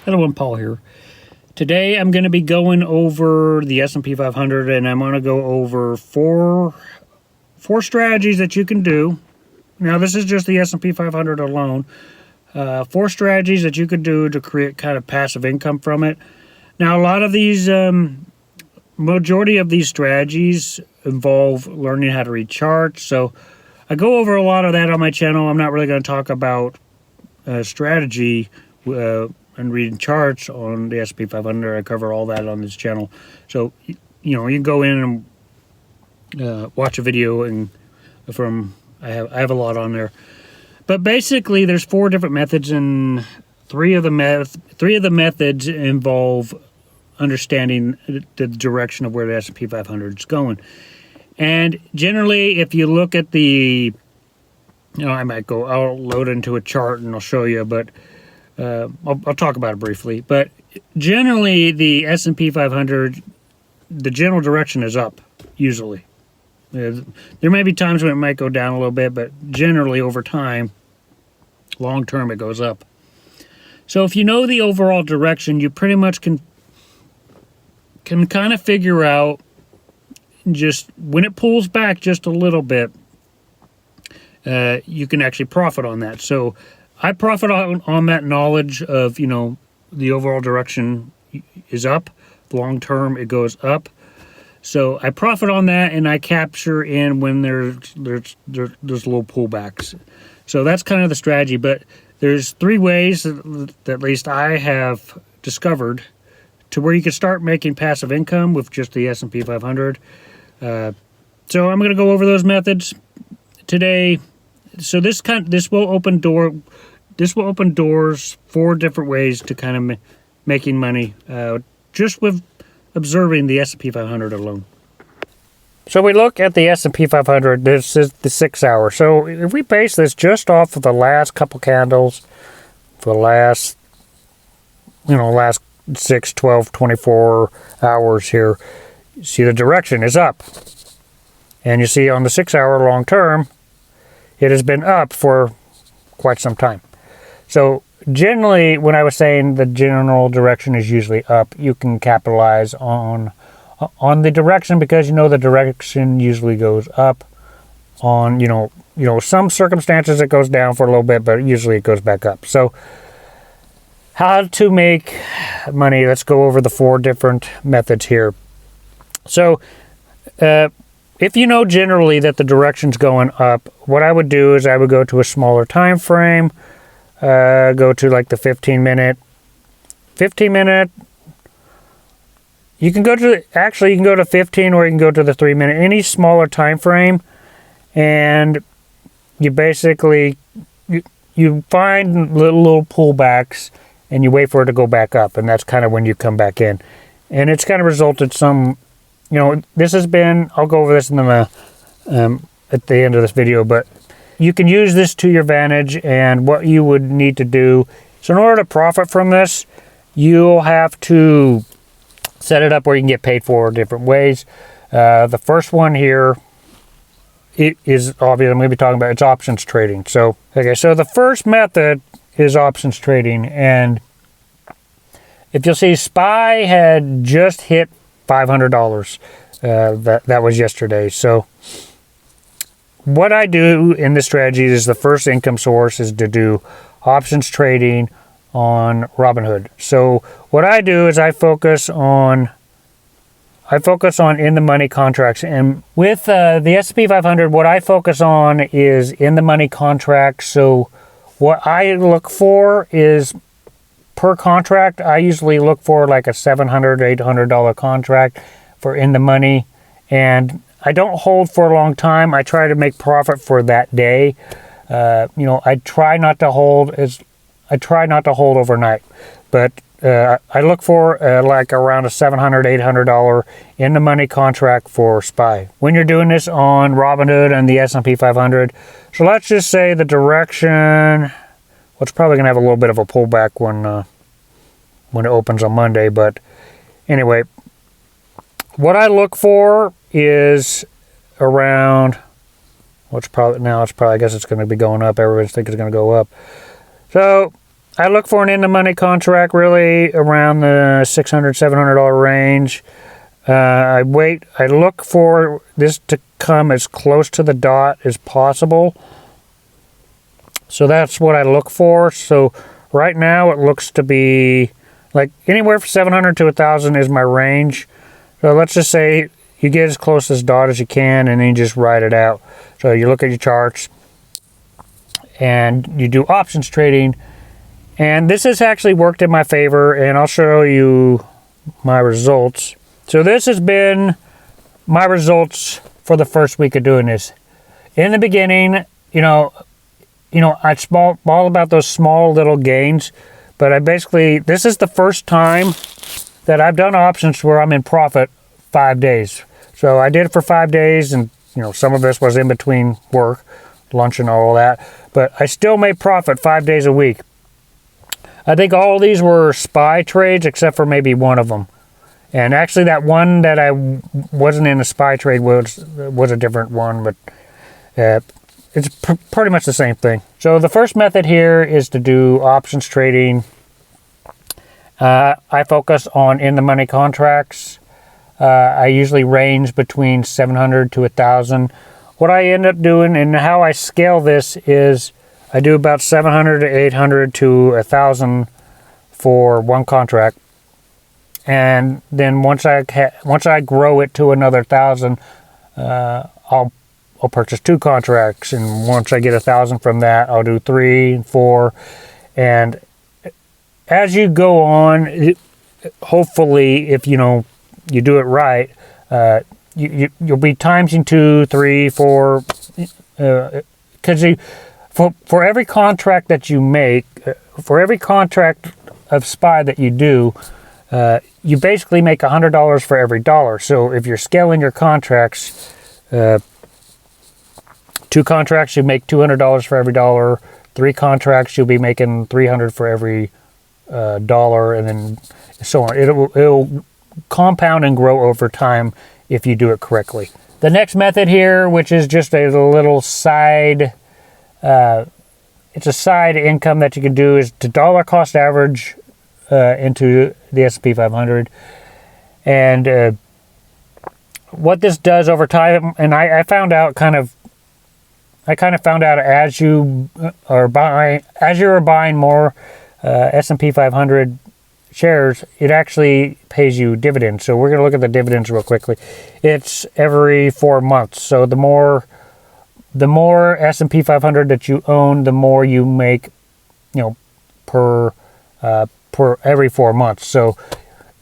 Hello, I'm Paul here. Today I'm going to be going over the S&P 500, and I'm going to go over four strategies that you can do. Now, this is just the S&P 500 alone. Four strategies that you could do to create kind of passive income from it. Now, a lot of these, majority of these strategies involve learning how to read charts. So I go over a lot of that on my channel. I'm not really going to talk about strategy and reading charts on the S&P 500. I cover all that on this channel. So, you can go in and watch a video and I have a lot on there. But basically, there's four different methods, and three of the methods involve understanding the direction of where the S&P 500 is going. And generally, if you look at the, I'll load into a chart and I'll show you, but I'll talk about it briefly. But generally, the S&P 500, the general direction is up, usually. There may be times when it might go down a little bit, but generally over time, long term, it goes up. So if you know the overall direction, you pretty much can kind of figure out just when it pulls back just a little bit, you can actually profit on that. So I profit on that knowledge of, the overall direction is up. Long term, it goes up. So I profit on that, and I capture in when there's little pullbacks. So that's kind of the strategy. But there's three ways that at least I have discovered to where you can start making passive income with just the S&P 500. So I'm going to go over those methods today. So this will open doors 4 different ways to kind of making money just with observing the S&P 500 alone. So we look at the S&P 500. This is the 6 hour. So if we base this just off of the last couple candles for the last 6, 12, 24 hours here, you see the direction is up. And you see on the 6 hour long term, it has been up for quite some time. So generally, when I was saying the general direction is usually up, you can capitalize on the direction because the direction usually goes up. On some circumstances it goes down for a little bit, but usually it goes back up. So how to make money? Let's go over the 4 different methods here. So if you know generally that the direction's going up, what I would do is I would go to a smaller time frame. Go to like the 15 minute. You can go to 15, or you can go to the 3 minute, any smaller time frame, and you basically you find little pullbacks and you wait for it to go back up, and that's kind of when you come back in. And it's kind of resulted some, this has been, I'll go over this in the at the end of this video, but you can use this to your advantage. And what you would need to do, so in order to profit from this, you'll have to set it up where you can get paid 4 different ways. The first one here, it is obvious. I'm going to be talking about it's options trading. So the first method is options trading, and if you'll see, SPY had just hit $500. That was yesterday. So what I do in this strategy is the first income source is to do options trading on Robinhood. So what I do is I focus on in the money contracts, and with the S&P 500, what I focus on is in the money contracts. So what I look for is per contract. I usually look for like a $700, $800 contract for in the money, and I don't hold for a long time. I try to make profit for that day. I try not to hold overnight, but I look for like around a $700, $800 in the money contract for SPY. When you're doing this on Robinhood and the S&P 500, so let's just say the direction, well, it's probably gonna have a little bit of a pullback when it opens on Monday. But anyway, what I look for is around, I guess it's going to be going up. Everybody's thinking it's going to go up. So I look for an in-the-money contract really around the $600, $700 range. I look for this to come as close to the dot as possible. So that's what I look for. So right now it looks to be like anywhere from 700 to 1,000 is my range. So let's just say you get as close to this dot as you can, and then you just write it out. So you look at your charts and you do options trading. And this has actually worked in my favor, and I'll show you my results. So this has been my results for the first week of doing this. In the beginning, I'd all about those small little gains, but this is the first time that I've done options where I'm in profit 5 days. So I did it for 5 days, and some of this was in between work, lunch and all that, but I still made profit 5 days a week. I think all these were SPY trades except for maybe one of them. And actually that one that I wasn't in a SPY trade was a different one, but it's pretty much the same thing. So the first method here is to do options trading. I focus on in-the-money contracts. I usually range between 700 to 1,000. What I end up doing and how I scale this is I do about 700 to 800 to 1,000 for one contract. And then once I grow it to another 1,000, I'll purchase 2 contracts, and once I get 1,000 from that, I'll do 3 and 4. And as you go on, hopefully, if you do it right, you'll be timesing 2, 3, 4, because for every contract that you make, for every contract of SPY that you do, you basically make $100 for every dollar. So if you're scaling your contracts, 2 contracts, you make $200 for every dollar. 3 contracts, you'll be making $300 for every dollar, and then so on. It'll compound and grow over time if you do it correctly. The next method here, which is just a little side, it's a side income that you can do, is to dollar cost average into the S&P 500. And what this does over time, and I found out as you are buying more S&P 500 shares, it actually pays you dividends. So we're going to look at the dividends real quickly. It's every 4 months. So the more S&P 500 that you own, the more you make, per every 4 months. So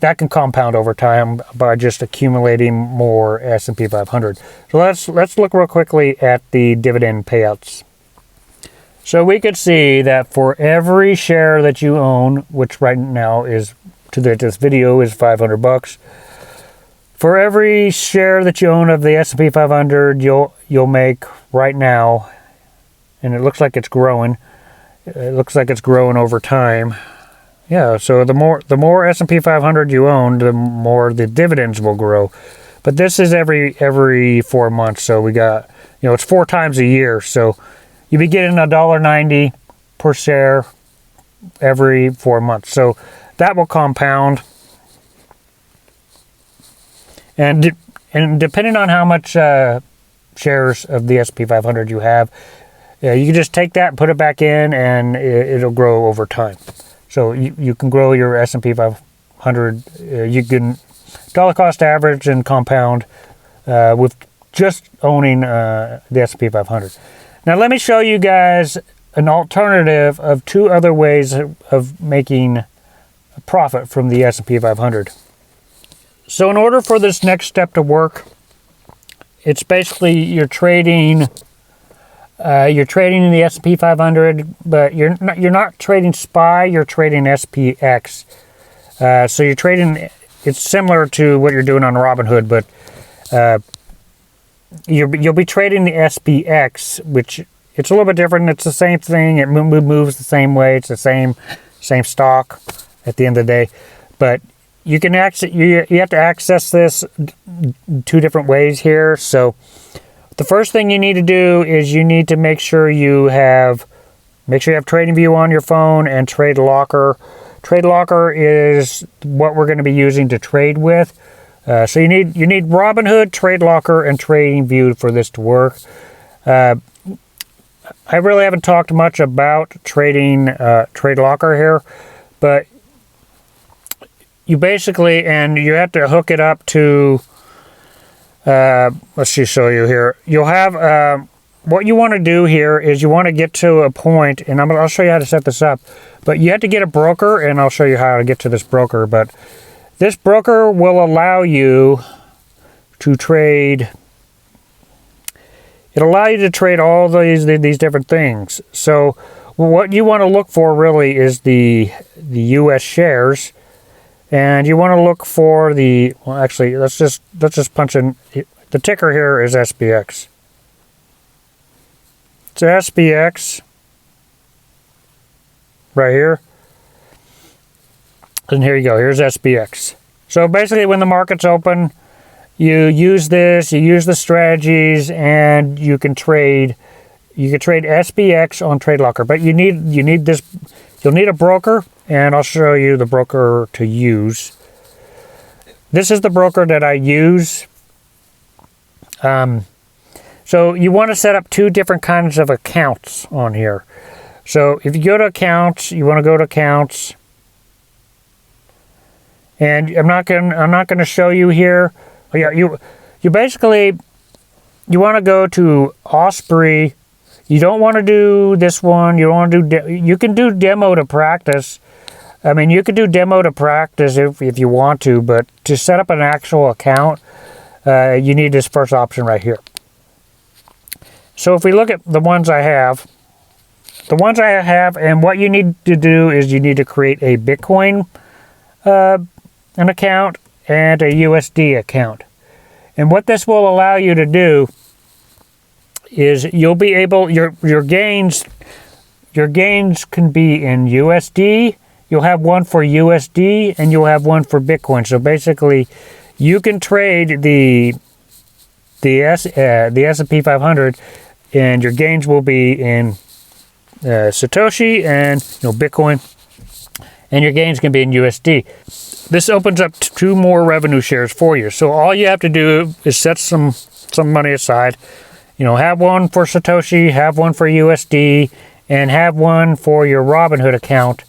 that can compound over time by just accumulating more S&P 500. So let's look real quickly at the dividend payouts. So we could see that for every share that you own, which right now is this video is $500, for every share that you own of the S&P 500, you'll make right now, and it looks like it's growing. It looks like it's growing over time. Yeah, so the more S&P 500 you own, the more the dividends will grow. But this is every 4 months, so we got, it's 4 times a year. So you'll be getting $1.90 per share every 4 months. So that will compound. And depending on how much shares of the S&P 500 you have, you can just take that and put it back in, and it'll grow over time. So you can grow your S&P 500. You can dollar cost average and compound with just owning the S&P 500. Now let me show you guys an alternative of 2 other ways of making a profit from the S&P 500. So in order for this next step to work, it's basically you're trading in the S&P 500, but you're not trading SPY, you're trading SPX. So you're trading, it's similar to what you're doing on Robinhood, but you'll be trading the SPX, which it's a little bit different. It's the same thing. It moves the same way. It's the same stock at the end of the day, but you can you have to access this 2 different ways here. So the first thing you need to do is you need to make sure you have Make sure you have TradingView on your phone and TradeLocker. TradeLocker is what we're going to be using to trade with. So you need Robinhood, TradeLocker, and TradingView for this to work. I really haven't talked much about TradeLocker here, but you basically, and you have to hook it up to, let's just show you here. You'll have, what you want to do here is you want to get to a point, and I'll show you how to set this up, but you have to get a broker, and I'll show you how to get to this broker. But this broker will allow you to trade, it'll allow you to trade all these different things. So what you want to look for really is the US shares, and you want to look for the, well, actually, let's just punch in, the ticker here is SPX. It's SPX right here. And here you go. Here's SPX. So basically when the market's open, you use this, you use the strategies, and you can trade SPX on TradeLocker. But you need this, you'll need a broker, and I'll show you the broker to use. This is the broker that I use. So you want to set up two different kinds of accounts on here. So if you go to accounts, you want to go to accounts, and I'm not going to show you here. Yeah, you basically, you want to go to Osprey. You don't want to do this one. You don't want to do. You can do demo to practice. I mean, you could do demo to practice if you want to, but to set up an actual account, you need this first option right here. So if we look at the ones I have, and what you need to do is you need to create a Bitcoin an account and a USD account. And what this will allow you to do is you'll be able, your gains can be in USD. You'll have one for USD and you'll have one for Bitcoin. So basically, you can trade the S&P 500, and your gains will be in Satoshi and Bitcoin, and your gains can be in USD. This opens up two more revenue shares for you. So all you have to do is set some money aside. Have one for Satoshi, have one for USD, and have one for your Robinhood account.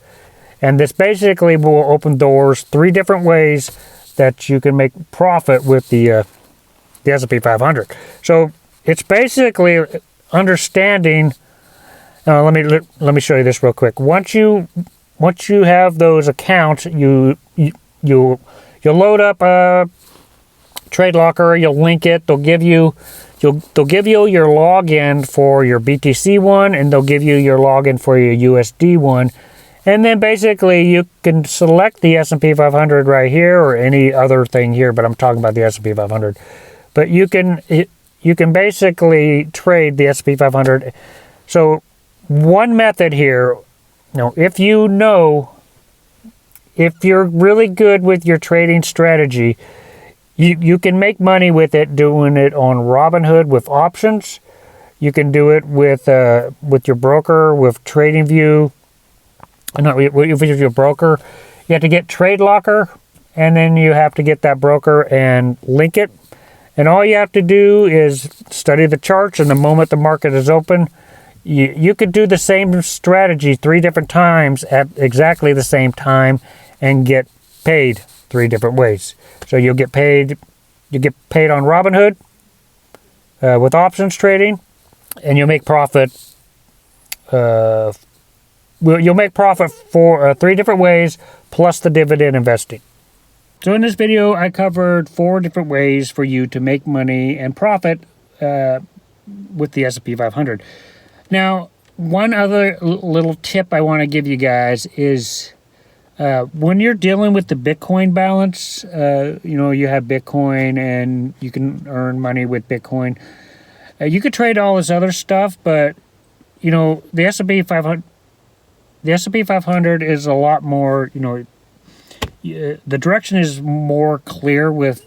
And this basically will open doors 3 different ways that you can make profit with the S&P 500. So it's basically understanding. Let me show you this real quick. Once you have those accounts, you'll load up a TradeLocker. You'll link it. They'll give you your login for your BTC one, and they'll give you your login for your USD one. And then basically you can select the S&P 500 right here, or any other thing here, but I'm talking about the S&P 500. But you can basically trade the S&P 500. So one method here, if you're really good with your trading strategy, you can make money with it doing it on Robinhood with options. You can do it with your broker, with TradingView. With your broker, you have to get TradeLocker, and then you have to get that broker and link it. And all you have to do is study the charts, and the moment the market is open, you could do the same strategy 3 different times at exactly the same time and get paid 3 different ways. So you'll get paid on Robinhood with options trading, and you'll make profit. You'll make profit for 3 different ways, plus the dividend investing. So in this video, I covered 4 different ways for you to make money and profit with the S&P 500. Now, one other little tip I want to give you guys is when you're dealing with the Bitcoin balance, you have Bitcoin and you can earn money with Bitcoin. You could trade all this other stuff, but the S&P 500. The S&P 500 is a lot more, the direction is more clear with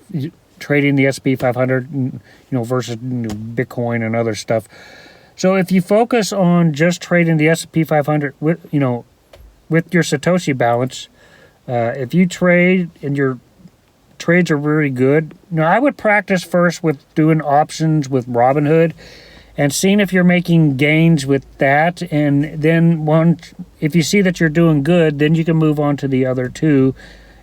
trading the S&P 500, versus Bitcoin and other stuff. So if you focus on just trading the S&P 500 with with your Satoshi balance, if you trade and your trades are really good, I would practice first with doing options with Robinhood and seeing if you're making gains with that. And then if you see that you're doing good, then you can move on to the other two.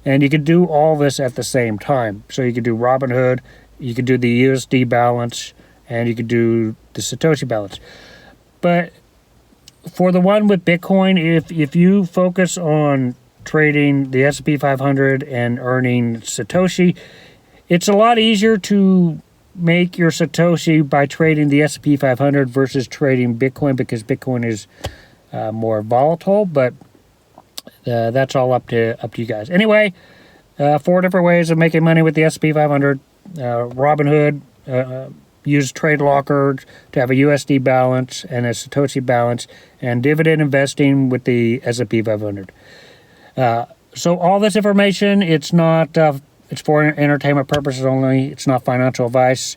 And you can do all this at the same time. So you could do Robinhood, you could do the USD balance, and you could do the Satoshi balance. But for the one with Bitcoin, if you focus on trading the S&P 500 and earning Satoshi, it's a lot easier to make your Satoshi by trading the S&P 500 versus trading Bitcoin, because Bitcoin is more volatile. But that's all up to you guys. Anyway, 4 different ways of making money with the S&P 500. Robinhood, use TradeLocker to have a USD balance and a Satoshi balance, and dividend investing with the S&P 500. So all this information, it's not, it's for entertainment purposes only. It's not financial advice.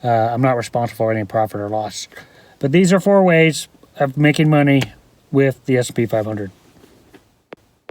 I'm not responsible for any profit or loss. But these are 4 ways of making money with the S&P 500.